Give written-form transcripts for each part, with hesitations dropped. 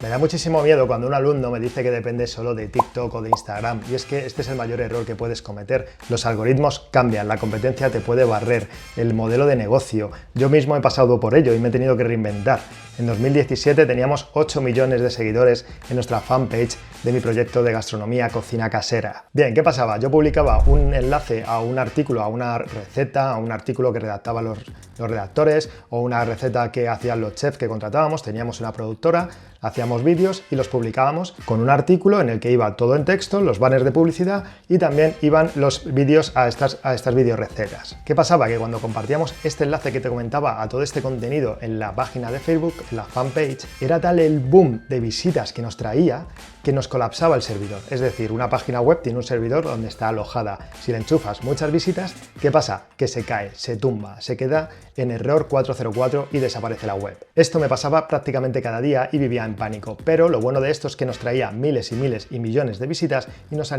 Me da muchísimo miedo cuando un alumno me dice que depende solo de TikTok o de Instagram, y es que este es el mayor error que puedes cometer. Los algoritmos cambian, la competencia te puede barrer, el modelo de negocio. Yo mismo he pasado por ello y me he tenido que reinventar. En 2017 teníamos 8 millones de seguidores en nuestra fanpage de mi proyecto de gastronomía Cocina Casera. Bien, ¿qué pasaba? Yo publicaba un enlace a un artículo, a una receta, a un artículo que redactaban los redactores o una receta que hacían los chefs que contratábamos. Teníamos una productora, hacíamos vídeos y los publicábamos con un artículo en el que iba todo en texto, los banners de publicidad y también iban los vídeos a estas videorecetas. ¿Qué pasaba? Que cuando compartíamos este enlace que te comentaba a todo este contenido en la página de Facebook, en la fanpage, era tal el boom de visitas que nos traía que nos colapsaba el servidor. Es decir, una página web tiene un servidor donde está alojada. Si le enchufas muchas visitas, ¿qué pasa? Que se cae, se tumba, se queda en error 404 y desaparece la web. Esto me pasaba prácticamente cada día y vivía en pánico, pero lo bueno de esto es que nos traía miles y miles y millones de visitas y nos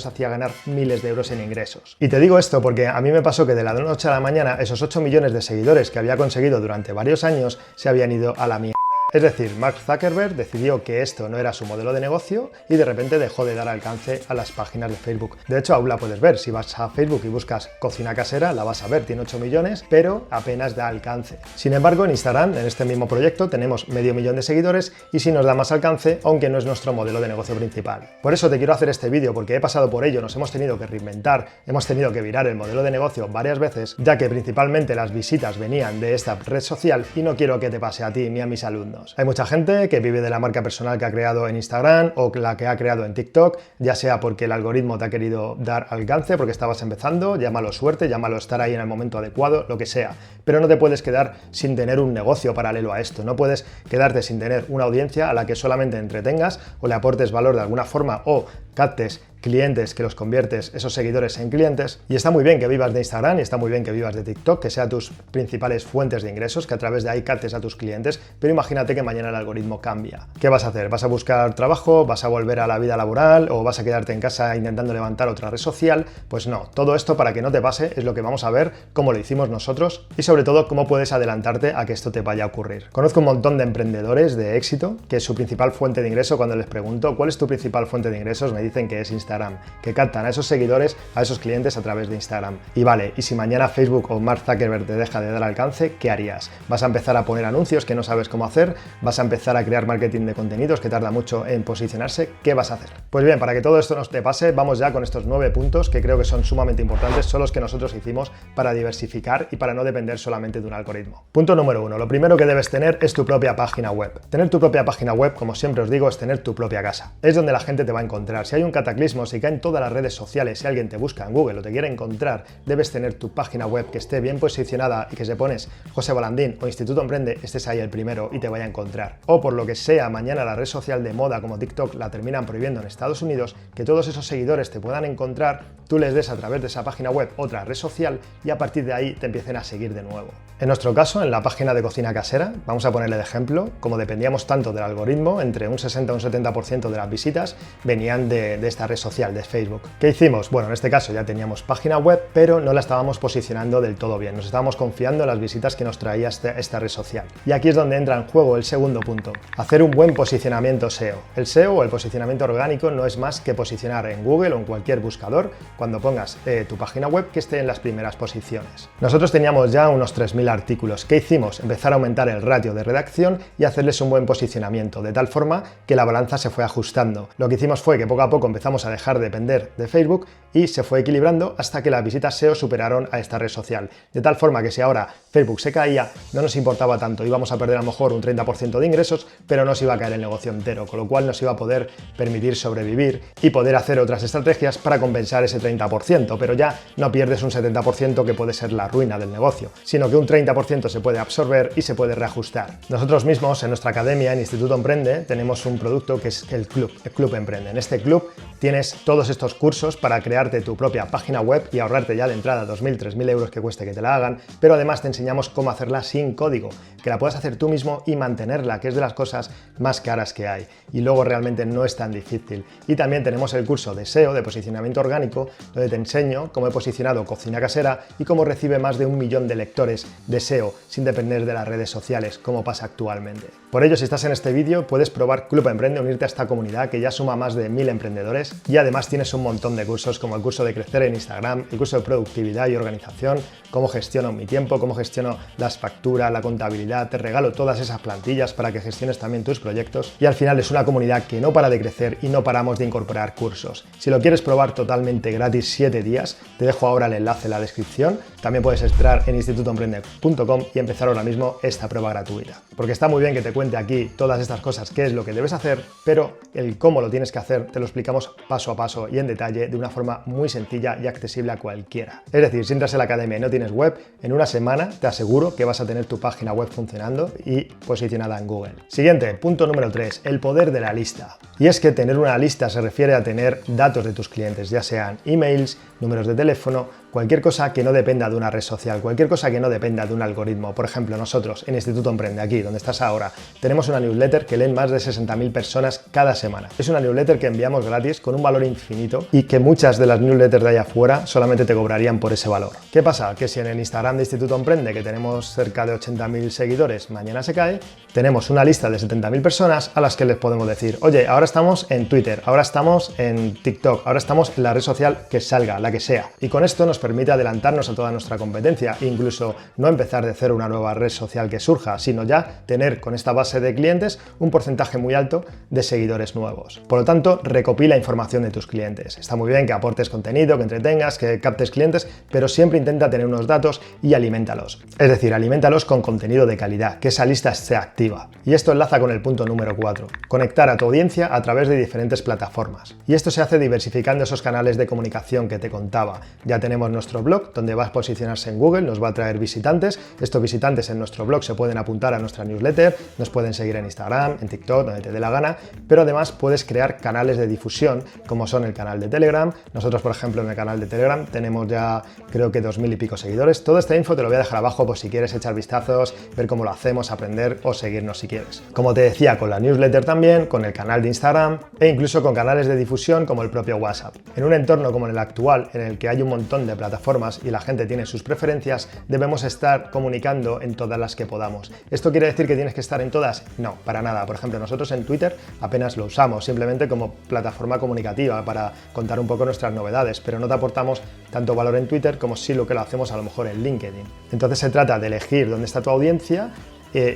hacía ganar miles de euros en ingresos. Y te digo esto porque a mí me pasó que de la noche a la mañana esos 8 millones de seguidores que había conseguido durante varios años se habían ido a la mierda. Es decir, Mark Zuckerberg decidió que esto no era su modelo de negocio y de repente dejó de dar alcance a las páginas de Facebook. De hecho, aún la puedes ver. Si vas a Facebook y buscas Cocina Casera, la vas a ver. Tiene 8 millones, pero apenas da alcance. Sin embargo, en Instagram, en este mismo proyecto, tenemos medio millón de seguidores y sí nos da más alcance, aunque no es nuestro modelo de negocio principal. Por eso te quiero hacer este vídeo, porque he pasado por ello, nos hemos tenido que reinventar, hemos tenido que virar el modelo de negocio varias veces, ya que principalmente las visitas venían de esta red social y no quiero que te pase a ti ni a mis alumnos. Hay mucha gente que vive de la marca personal que ha creado en Instagram o la que ha creado en TikTok, ya sea porque el algoritmo te ha querido dar alcance, porque estabas empezando, llámalo suerte, llámalo estar ahí en el momento adecuado, lo que sea. Pero no te puedes quedar sin tener un negocio paralelo a esto, no puedes quedarte sin tener una audiencia a la que solamente entretengas o le aportes valor de alguna forma o captes clientes que los conviertes, esos seguidores, en clientes. Y está muy bien que vivas de Instagram y está muy bien que vivas de TikTok, que sean tus principales fuentes de ingresos, que a través de ahí captes a tus clientes, pero imagínate que mañana el algoritmo cambia. ¿Qué vas a hacer? ¿Vas a buscar trabajo? ¿Vas a volver a la vida laboral? ¿O vas a quedarte en casa intentando levantar otra red social? Pues no, todo esto para que no te pase es lo que vamos a ver, cómo lo hicimos nosotros y sobre todo cómo puedes adelantarte a que esto te vaya a ocurrir. Conozco un montón de emprendedores de éxito que su principal fuente de ingreso, cuando les pregunto ¿cuál es tu principal fuente de ingresos?, me dicen que es Instagram, que captan a esos seguidores, a esos clientes a través de Instagram. Y vale, y si mañana Facebook o Mark Zuckerberg te deja de dar alcance, ¿qué harías? ¿Vas a empezar a poner anuncios que no sabes cómo hacer? ¿Vas a empezar a crear marketing de contenidos que tarda mucho en posicionarse? ¿Qué vas a hacer? Pues bien, para que todo esto no te pase, vamos ya con estos 9 puntos que creo que son sumamente importantes, son los que nosotros hicimos para diversificar y para no depender solamente de un algoritmo. Punto número 1, lo primero que debes tener es tu propia página web. Tener tu propia página web, como siempre os digo, es tener tu propia casa. Es donde la gente te va a encontrar. Si hay un cataclismo, si caen todas las redes sociales, si alguien te busca en Google o te quiere encontrar, debes tener tu página web que esté bien posicionada y que si pones José Balandín o Instituto Emprende, estés ahí el primero y te vaya a encontrar. O por lo que sea, mañana la red social de moda como TikTok la terminan prohibiendo en Estados Unidos, que todos esos seguidores te puedan encontrar, tú les des a través de esa página web otra red social y a partir de ahí te empiecen a seguir de nuevo. En nuestro caso, en la página de Cocina Casera, vamos a ponerle de ejemplo, como dependíamos tanto del algoritmo, entre un 60 o un 70% de las visitas venían de esta red social, de Facebook. ¿Qué hicimos? Bueno, en este caso ya teníamos página web, pero no la estábamos posicionando del todo bien. Nos estábamos confiando en las visitas que nos traía esta red social. Y aquí es donde entra en juego el segundo punto. Hacer un buen posicionamiento SEO. El SEO o el posicionamiento orgánico no es más que posicionar en Google o en cualquier buscador cuando pongas tu página web que esté en las primeras posiciones. Nosotros teníamos ya unos 3.000 artículos. ¿Qué hicimos? Empezar a aumentar el ratio de redacción y hacerles un buen posicionamiento, de tal forma que la balanza se fue ajustando. Lo que hicimos fue que poco a poco empezamos a dejar de depender de Facebook y se fue equilibrando hasta que las visitas SEO superaron a esta red social. De tal forma que si ahora Facebook se caía, no nos importaba tanto, íbamos a perder a lo mejor un 30% de ingresos, pero nos iba a caer el negocio entero, con lo cual nos iba a poder permitir sobrevivir y poder hacer otras estrategias para compensar ese 30%, pero ya no pierdes un 70% que puede ser la ruina del negocio, sino que un 30% se puede absorber y se puede reajustar. Nosotros mismos en nuestra academia, en Instituto Emprende, tenemos un producto que es el Club Emprende. En este club tienes tienes todos estos cursos para crearte tu propia página web y ahorrarte ya de entrada 2.000, 3.000 euros que cueste que te la hagan, pero además te enseñamos cómo hacerla sin código, que la puedas hacer tú mismo y mantenerla, que es de las cosas más caras que hay. Y luego realmente no es tan difícil. Y también tenemos el curso de SEO, de posicionamiento orgánico, donde te enseño cómo he posicionado Cocina Casera y cómo recibe más de 1 millón de lectores de SEO sin depender de las redes sociales, como pasa actualmente. Por ello, si estás en este vídeo, puedes probar Club Emprende, unirte a esta comunidad que ya suma más de 1.000 emprendedores y además tienes un montón de cursos como el curso de crecer en Instagram, el curso de productividad y organización, cómo gestiono mi tiempo, cómo gestiono las facturas, la contabilidad, te regalo todas esas plantillas para que gestiones también tus proyectos y al final es una comunidad que no para de crecer y no paramos de incorporar cursos. Si lo quieres probar totalmente gratis 7 días, te dejo ahora el enlace en la descripción. También puedes entrar en institutoemprende.com y empezar ahora mismo esta prueba gratuita. Porque está muy bien que te cuente aquí todas estas cosas, qué es lo que debes hacer, pero el cómo lo tienes que hacer te lo explicamos paso a paso y en detalle de una forma muy sencilla y accesible a cualquiera. Es decir, si entras en la academia y no tienes web, en una semana te aseguro que vas a tener tu página web funcionando y posicionada en Google. Siguiente, punto número 3, el poder de la lista. Y es que tener una lista se refiere a tener datos de tus clientes, ya sean emails, números de teléfono, cualquier cosa que no dependa de una red social, cualquier cosa que no dependa de un algoritmo. Por ejemplo, nosotros en Instituto Emprende, aquí donde estás ahora, tenemos una newsletter que leen más de 60.000 personas cada semana. Es una newsletter que enviamos gratis con un valor infinito y que muchas de las newsletters de allá afuera solamente te cobrarían por ese valor. ¿Qué pasa? Que si en el Instagram de Instituto Emprende, que tenemos cerca de 80.000 seguidores, mañana se cae, tenemos una lista de 70.000 personas a las que les podemos decir, oye, ahora estamos en Twitter, ahora estamos en TikTok, ahora estamos en la red social que salga, la que sea. Y con esto nos permite adelantarnos a toda nuestra competencia e incluso no empezar de cero una nueva red social que surja, sino ya tener con esta base de clientes un porcentaje muy alto de seguidores nuevos. Por lo tanto, recopila información de tus clientes. Está muy bien que aportes contenido, que entretengas, que captes clientes, pero siempre intenta tener unos datos y aliméntalos. Es decir, aliméntalos con contenido de calidad, que esa lista esté activa. Y esto enlaza con el punto número 4, conectar a tu audiencia a través de diferentes plataformas. Y esto se hace diversificando esos canales de comunicación que te contaba. Ya tenemos nuestro blog, donde va a posicionarse en Google, nos va a traer visitantes. Estos visitantes en nuestro blog se pueden apuntar a nuestra newsletter, nos pueden seguir en Instagram, en TikTok, donde te dé la gana, pero además puedes crear canales de difusión, como son el canal de Telegram. Nosotros, por ejemplo, en el canal de Telegram tenemos ya creo que 2.000 y pico seguidores. Toda esta info te lo voy a dejar abajo por si quieres echar vistazos, ver cómo lo hacemos, aprender o seguirnos si quieres. Como te decía, con la newsletter también, con el canal de Instagram e incluso con canales de difusión como el propio WhatsApp. En un entorno como en el actual, en el que hay un montón de plataformas y la gente tiene sus preferencias, debemos estar comunicando en todas las que podamos. ¿Esto quiere decir que tienes que estar en todas? No, para nada. Por ejemplo, nosotros en Twitter apenas lo usamos, simplemente como plataforma comunicativa para contar un poco nuestras novedades, pero no te aportamos tanto valor en Twitter como sí lo que lo hacemos a lo mejor en LinkedIn. Entonces se trata de elegir dónde está tu audiencia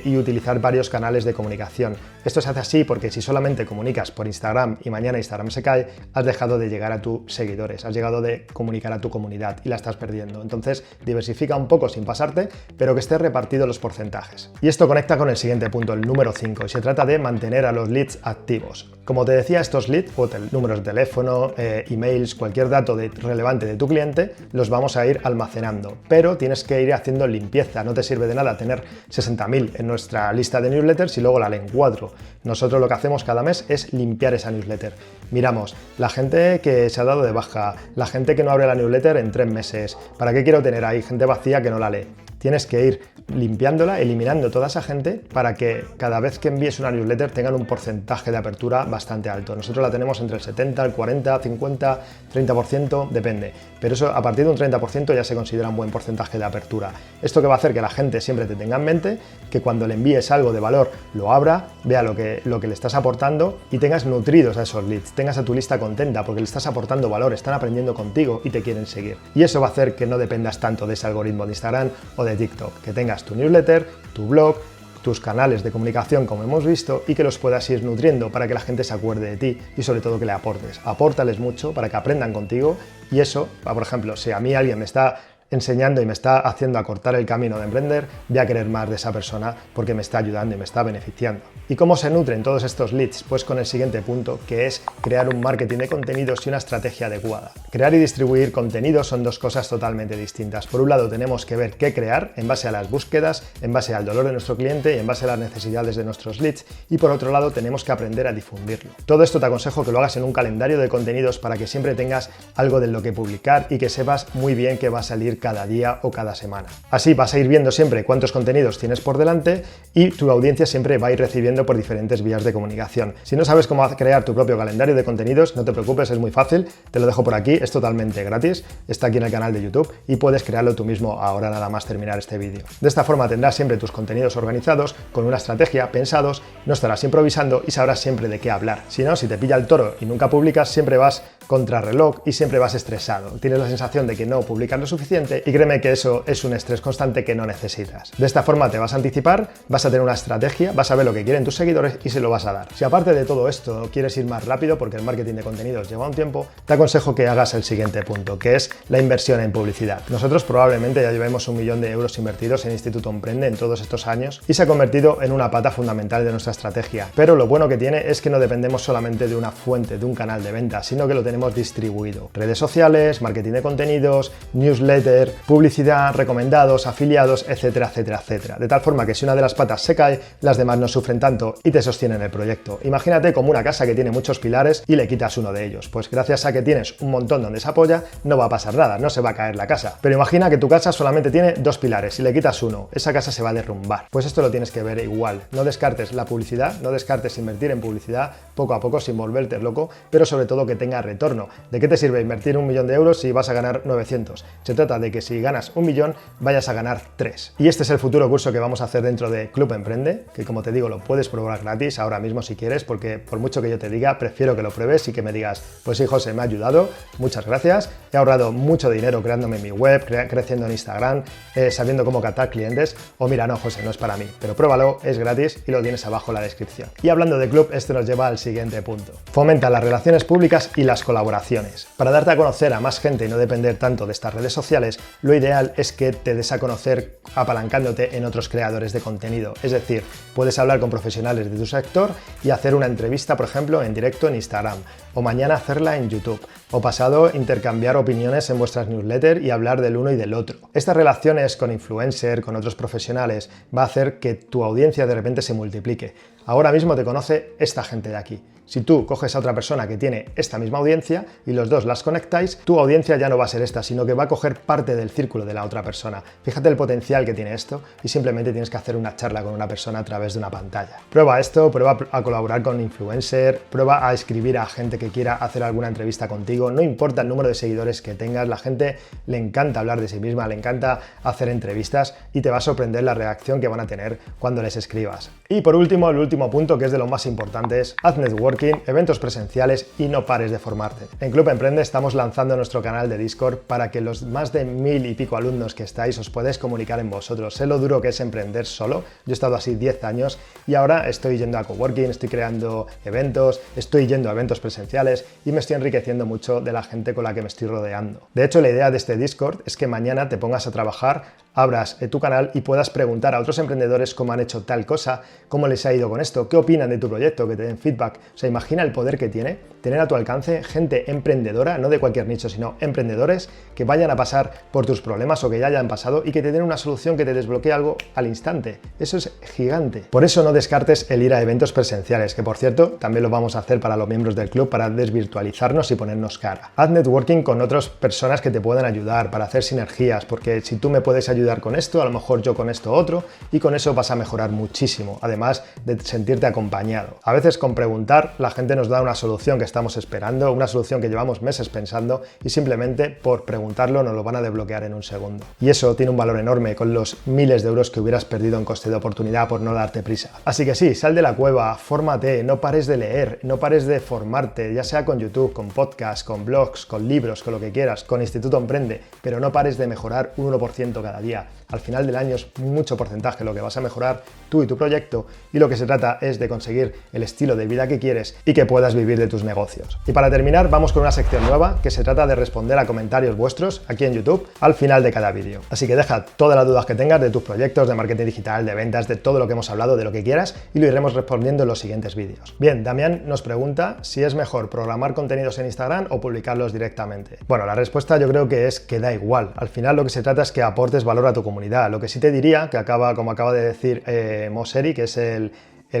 y utilizar varios canales de comunicación. Esto se hace así porque si solamente comunicas por Instagram y mañana Instagram se cae, has dejado de llegar a tus seguidores, has llegado de comunicar a tu comunidad y la estás perdiendo. Entonces diversifica un poco sin pasarte, pero que esté repartido los porcentajes. Y esto conecta con el siguiente punto, el número 5, y se trata de mantener a los leads activos. Como te decía, estos leads, números de teléfono, emails, cualquier dato relevante de tu cliente, los vamos a ir almacenando, pero tienes que ir haciendo limpieza. No te sirve de nada tener 60.000 en nuestra lista de newsletters y luego la leen 4. Nosotros lo que hacemos cada mes es limpiar esa newsletter. Miramos la gente que se ha dado de baja, la gente que no abre la newsletter en 3 meses. ¿Para qué quiero tener ahí gente vacía que no la lee? Tienes que ir limpiándola, eliminando toda esa gente para que cada vez que envíes una newsletter tengan un porcentaje de apertura bastante alto. Nosotros la tenemos entre el 70, el 40, 50, 30%, depende. Pero eso a partir de un 30% ya se considera un buen porcentaje de apertura. Esto que va a hacer que la gente siempre te tenga en mente, que cuando le envíes algo de valor lo abra, vea lo que le estás aportando y tengas nutridos a esos leads, tengas a tu lista contenta porque le estás aportando valor, están aprendiendo contigo y te quieren seguir. Y eso va a hacer que no dependas tanto de ese algoritmo de Instagram o de TikTok, que tengas tu newsletter, tu blog, tus canales de comunicación como hemos visto y que los puedas ir nutriendo para que la gente se acuerde de ti y sobre todo que le aportes. Apórtales mucho para que aprendan contigo y eso, por ejemplo, si a mí alguien me está enseñando y me está haciendo acortar el camino de emprender, voy a querer más de esa persona porque me está ayudando y me está beneficiando. ¿Y cómo se nutren todos estos leads? Pues con el siguiente punto, que es crear un marketing de contenidos y una estrategia adecuada. Crear y distribuir contenidos son dos cosas totalmente distintas. Por un lado, tenemos que ver qué crear en base a las búsquedas, en base al dolor de nuestro cliente y en base a las necesidades de nuestros leads. Y por otro lado, tenemos que aprender a difundirlo. Todo esto te aconsejo que lo hagas en un calendario de contenidos para que siempre tengas algo de lo que publicar y que sepas muy bien qué va a salir cada día o cada semana. Así vas a ir viendo siempre cuántos contenidos tienes por delante y tu audiencia siempre va a ir recibiendo por diferentes vías de comunicación. Si no sabes cómo crear tu propio calendario de contenidos, no te preocupes, es muy fácil, te lo dejo por aquí, es totalmente gratis, está aquí en el canal de YouTube y puedes crearlo tú mismo ahora nada más terminar este vídeo. De esta forma tendrás siempre tus contenidos organizados, con una estrategia, pensados, no estarás improvisando y sabrás siempre de qué hablar. Si no, si te pilla el toro y nunca publicas, siempre vas contra reloj y siempre vas estresado. Tienes la sensación de que no publicas lo suficiente y créeme que eso es un estrés constante que no necesitas. De esta forma te vas a anticipar, vas a tener una estrategia, vas a ver lo que quieren tus seguidores y se lo vas a dar. Si aparte de todo esto quieres ir más rápido porque el marketing de contenidos lleva un tiempo, te aconsejo que hagas el siguiente punto, que es la inversión en publicidad. Nosotros probablemente ya llevemos 1 millón de euros invertidos en Instituto Emprende en todos estos años y se ha convertido en una pata fundamental de nuestra estrategia. Pero lo bueno que tiene es que no dependemos solamente de una fuente, de un canal de venta, sino que lo tenemos distribuido. Redes sociales, marketing de contenidos, newsletter, publicidad, recomendados, afiliados, etcétera, etcétera, etcétera. De tal forma que si una de las patas se cae, las demás no sufren tanto y te sostienen el proyecto. Imagínate como una casa que tiene muchos pilares y le quitas uno de ellos. Pues gracias a que tienes un montón donde se apoya, no va a pasar nada, no se va a caer la casa. Pero imagina que tu casa solamente tiene 2 pilares y le quitas uno, esa casa se va a derrumbar. Pues esto lo tienes que ver igual. No descartes la publicidad, no descartes invertir en publicidad poco a poco sin volverte loco, pero sobre todo que tenga retorno. ¿De qué te sirve invertir 1 millón de euros si vas a ganar 900? Se trata de que si ganas 1 millón, vayas a ganar 3. Y este es el futuro curso que vamos a hacer dentro de Club Emprende, que como te digo, lo puedes probar gratis ahora mismo si quieres, porque por mucho que yo te diga, prefiero que lo pruebes y que me digas, pues sí, José, me ha ayudado, muchas gracias, he ahorrado mucho dinero creándome mi web, creciendo en Instagram, sabiendo cómo captar clientes, o mira, no, José, no es para mí, pero pruébalo, es gratis y lo tienes abajo en la descripción. Y hablando de Club, esto nos lleva al siguiente punto. Fomenta las relaciones públicas y las colaboraciones. Para darte a conocer a más gente y no depender tanto de estas redes sociales, lo ideal es que te des a conocer apalancándote en otros creadores de contenido. Es decir, puedes hablar con profesionales de tu sector y hacer una entrevista, por ejemplo, en directo en Instagram, o mañana hacerla en YouTube, o pasado intercambiar opiniones en vuestras newsletters y hablar del uno y del otro. Estas relaciones con influencers, con otros profesionales, va a hacer que tu audiencia de repente se multiplique. Ahora mismo te conoce esta gente de aquí. Si tú coges a otra persona que tiene esta misma audiencia y los dos las conectáis, tu audiencia ya no va a ser esta, sino que va a coger parte del círculo de la otra persona. Fíjate el potencial que tiene esto y simplemente tienes que hacer una charla con una persona a través de una pantalla. Prueba esto, prueba a colaborar con influencers, prueba a escribir a gente que quiera hacer alguna entrevista contigo. No importa el número de seguidores que tengas, la gente le encanta hablar de sí misma, le encanta hacer entrevistas y te va a sorprender la reacción que van a tener cuando les escribas. Y por último, el último punto, que es de lo más importantes, haz networking, eventos presenciales y no pares de formarte. En Club Emprende estamos lanzando nuestro canal de Discord para que los más de 1000 y pico alumnos que estáis os podáis comunicar en vosotros. Sé lo duro que es emprender solo, yo he estado así 10 años y ahora estoy yendo a coworking, estoy creando eventos, estoy yendo a eventos presenciales y me estoy enriqueciendo mucho de la gente con la que me estoy rodeando. De hecho, la idea de este Discord es que mañana te pongas a trabajar, abras tu canal y puedas preguntar a otros emprendedores cómo han hecho tal cosa, cómo les ha ido con esto, qué opinan de tu proyecto, que te den feedback. O sea, imagina el poder que tiene tener a tu alcance gente emprendedora, no de cualquier nicho, sino emprendedores que vayan a pasar por tus problemas o que ya hayan pasado y que te den una solución que te desbloquee algo al instante. Eso es gigante. Por eso no descartes el ir a eventos presenciales, que por cierto, también lo vamos a hacer para los miembros del club para desvirtualizarnos y ponernos cara. Haz networking con otras personas que te puedan ayudar para hacer sinergias, porque si tú me puedes ayudar con esto, a lo mejor yo con esto otro, y con eso vas a mejorar muchísimo, además de sentirte acompañado. A veces con preguntar la gente nos da una solución que estamos esperando, una solución que llevamos meses pensando y simplemente por preguntarlo nos lo van a desbloquear en un segundo. Y eso tiene un valor enorme con los miles de euros que hubieras perdido en coste de oportunidad por no darte prisa. Así que sí, sal de la cueva, fórmate, no pares de leer, no pares de formarte, ya sea con YouTube, con podcasts, con blogs, con libros, con lo que quieras, con Instituto Emprende, pero no pares de mejorar un 1% cada día. Al final del año es mucho porcentaje lo que vas a mejorar tú y tu proyecto, y lo que se trata es de conseguir el estilo de vida que quieres y que puedas vivir de tus negocios. Y para terminar, vamos con una sección nueva que se trata de responder a comentarios vuestros aquí en YouTube al final de cada vídeo. Así que deja todas las dudas que tengas de tus proyectos, de marketing digital, de ventas, de todo lo que hemos hablado, de lo que quieras, y lo iremos respondiendo en los siguientes vídeos. Bien, Damián nos pregunta si es mejor programar contenidos en Instagram o publicarlos directamente. Bueno, la respuesta yo creo que es que da igual. Al final lo que se trata es que aportes valor a tu comunidad. Lo que sí te diría, como acaba de decir Moseri, que es el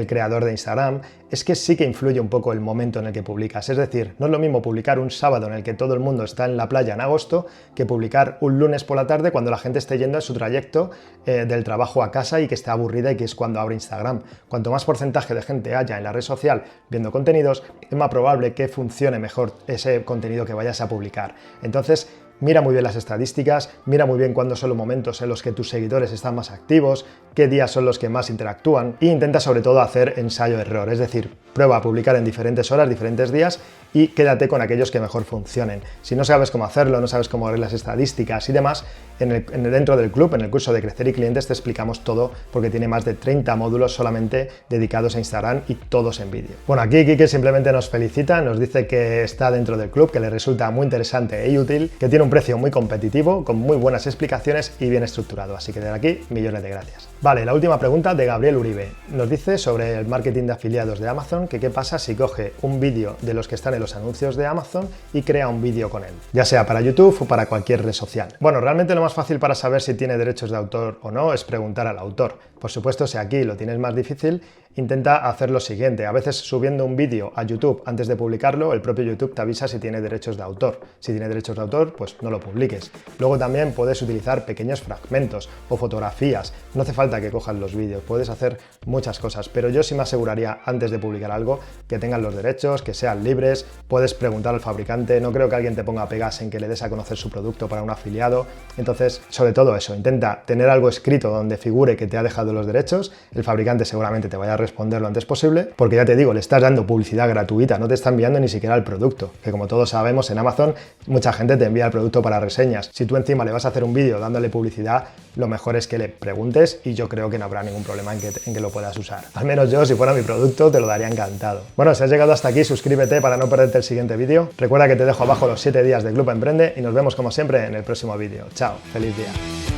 creador de Instagram, es que sí que influye un poco el momento en el que publicas. Es decir, no es lo mismo publicar un sábado en el que todo el mundo está en la playa en agosto que publicar un lunes por la tarde cuando la gente esté yendo a su trayecto del trabajo a casa y que esté aburrida, y que es cuando abre Instagram. Cuanto más porcentaje de gente haya en la red social viendo contenidos, es más probable que funcione mejor ese contenido que vayas a publicar. Entonces, mira muy bien las estadísticas, mira muy bien cuándo son los momentos en los que tus seguidores están más activos, qué días son los que más interactúan, e intenta sobre todo hacer ensayo-error, es decir, prueba a publicar en diferentes horas, diferentes días, y quédate con aquellos que mejor funcionen. Si no sabes cómo hacerlo, no sabes cómo ver las estadísticas y demás, dentro del club, en el curso de Crecer y Clientes, te explicamos todo, porque tiene más de 30 módulos solamente dedicados a Instagram y todos en vídeo. Bueno, aquí Quique simplemente nos felicita, nos dice que está dentro del club, que le resulta muy interesante y útil, que tiene un precio muy competitivo, con muy buenas explicaciones y bien estructurado. Así que desde aquí, millones de gracias. Vale, la última pregunta de Gabriel Uribe. Nos dice sobre el marketing de afiliados de Amazon, que qué pasa si coge un vídeo de los que están en los anuncios de Amazon y crea un vídeo con él, ya sea para YouTube o para cualquier red social. Bueno, realmente lo más fácil para saber si tiene derechos de autor o no es preguntar al autor. Por supuesto, si aquí lo tienes más difícil, intenta hacer lo siguiente. A veces subiendo un vídeo a YouTube antes de publicarlo, el propio YouTube te avisa si tiene derechos de autor. Si tiene derechos de autor, pues no lo publiques. Luego también puedes utilizar pequeños fragmentos o fotografías. No hace falta que cojas los vídeos, puedes hacer muchas cosas, pero yo sí me aseguraría antes de publicar algo que tengan los derechos, que sean libres. Puedes preguntar al fabricante, no creo que alguien te ponga pegas en que le des a conocer su producto para un afiliado. Entonces, sobre todo eso, intenta tener algo escrito donde figure que te ha dejado los derechos. El fabricante seguramente te vaya a responder lo antes posible, porque ya te digo, le estás dando publicidad gratuita, no te está enviando ni siquiera el producto, que como todos sabemos en Amazon mucha gente te envía el producto para reseñas. Si tú encima le vas a hacer un vídeo dándole publicidad, lo mejor es que le preguntes, y yo creo que no habrá ningún problema en que lo puedas usar. Al menos yo, si fuera mi producto, te lo daría encantado. Bueno, si has llegado hasta aquí, suscríbete para no perderte el siguiente vídeo. Recuerda que te dejo abajo los 7 días de Club Emprende y nos vemos como siempre en el próximo vídeo. Chao, feliz día.